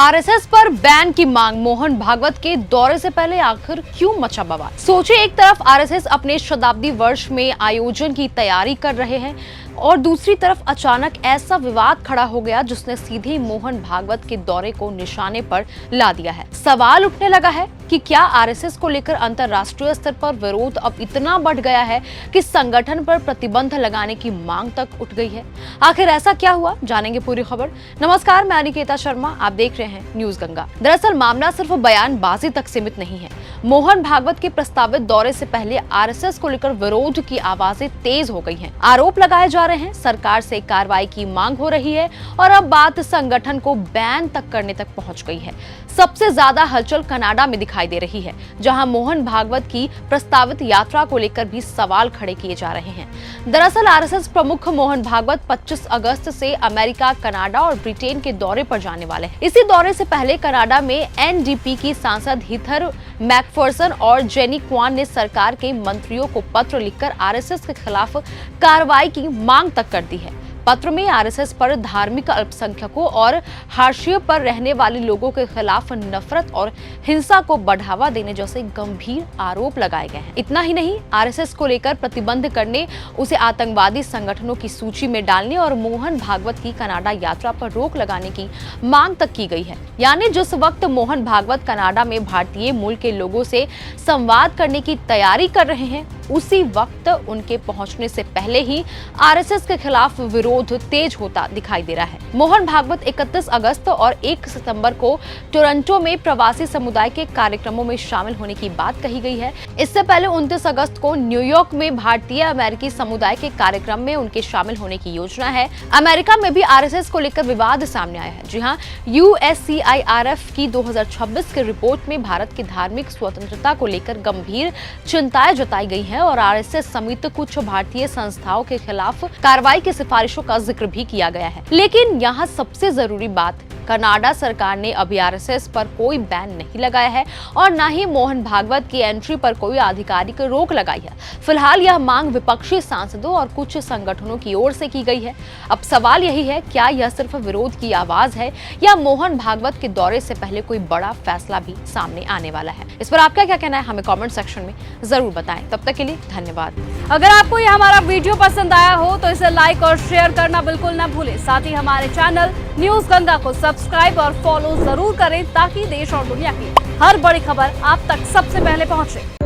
RSS पर ban की मांग, मोहन भागवत के दौरे से पहले आखिर क्यों मचा बवाल। सोचिए, एक तरफ आरएसएस अपने शताब्दी वर्ष में आयोजन की तैयारी कर रहे हैं और दूसरी तरफ अचानक ऐसा विवाद खड़ा हो गया जिसने सीधे मोहन भागवत के दौरे को निशाने पर ला दिया है। सवाल उठने लगा है कि क्या आरएसएस को लेकर अंतर्राष्ट्रीय स्तर पर विरोध अब इतना बढ़ गया है कि संगठन पर प्रतिबंध लगाने की मांग तक उठ गई है। आखिर ऐसा क्या हुआ, जानेंगे पूरी खबर। नमस्कार, मैं अनिकेता शर्मा, आप देख रहे हैं न्यूज गंगा। दरअसल मामला सिर्फ बयानबाजी तक सीमित नहीं है। मोहन भागवत के प्रस्तावित दौरे से पहले आरएसएस को लेकर विरोध की आवाजें तेज हो गई हैं। आरोप लगाए जा रहे हैं, सरकार से कार्रवाई की मांग हो रही है और अब बात संगठन को बैन तक करने तक पहुंच गई है। सबसे ज्यादा हलचल कनाडा में दिखाई दे रही है, जहां मोहन भागवत की प्रस्तावित यात्रा को लेकर भी सवाल खड़े किए जा रहे हैं। दरअसल आरएसएस प्रमुख मोहन भागवत 25 अगस्त से अमेरिका, कनाडा और ब्रिटेन के दौरे पर जाने वाले हैं। इसी दौरे से पहले कनाडा में एनडीपी की सांसद हीथर मैकफर्सन और जेनी क्वान ने सरकार के मंत्रियों को पत्र लिखकर आरएसएस के खिलाफ कार्रवाई की मांग तक कर दी है। पत्र में आरएसएस पर धार्मिक अल्पसंख्यकों और हाशिए पर रहने वाले लोगों के खिलाफ नफरत और हिंसा को बढ़ावा देने जैसे गंभीर आरोप लगाए गए हैं। इतना ही नहीं, आरएसएस को लेकर प्रतिबंध करने, उसे आतंकवादी संगठनों की सूची में डालने और मोहन भागवत की कनाडा यात्रा पर रोक लगाने की मांग तक की गई है। यानी जिस वक्त मोहन भागवत कनाडा में भारतीय मूल के लोगों से संवाद करने की तैयारी कर रहे हैं, उसी वक्त उनके पहुंचने से पहले ही आरएसएस के खिलाफ विरोध तेज होता दिखाई दे रहा है। मोहन भागवत 31 अगस्त और 1 सितंबर को टोरंटो में प्रवासी समुदाय के कार्यक्रमों में शामिल होने की बात कही गई है। इससे पहले 29 अगस्त को न्यूयॉर्क में भारतीय अमेरिकी समुदाय के कार्यक्रम में उनके शामिल होने की योजना है। अमेरिका में भी आरएसएस को लेकर विवाद सामने आया है। जी हाँ, यूएससीआईआरएफ की 2026 की रिपोर्ट में भारत की धार्मिक स्वतंत्रता को लेकर गंभीर चिंताएं जताई गई है और आरएसएस समेत कुछ भारतीय संस्थाओं के खिलाफ कार्रवाई की सिफारिशों का जिक्र भी किया गया है। लेकिन यहाँ सबसे जरूरी बात, कनाडा सरकार ने अभी आरएसएस पर कोई बैन नहीं लगाया है और न ही मोहन भागवत की एंट्री पर कोई आधिकारिक रोक लगाई है। फिलहाल यह मांग विपक्षी सांसदों और कुछ संगठनों की ओर से की गई है। अब सवाल यही है, क्या यह सिर्फ विरोध की आवाज है या मोहन भागवत के दौरे से पहले कोई बड़ा फैसला भी सामने आने वाला है? इस पर आपका क्या कहना है, हमें कमेंट सेक्शन में जरूर बताएं। तब तक के लिए धन्यवाद। अगर आपको यह हमारा वीडियो पसंद आया हो तो इसे लाइक और शेयर करना बिल्कुल ना भूलें। साथ ही हमारे चैनल न्यूज गंगा को सब्सक्राइब और फॉलो जरूर करें ताकि देश और दुनिया की हर बड़ी खबर आप तक सबसे पहले पहुंचे।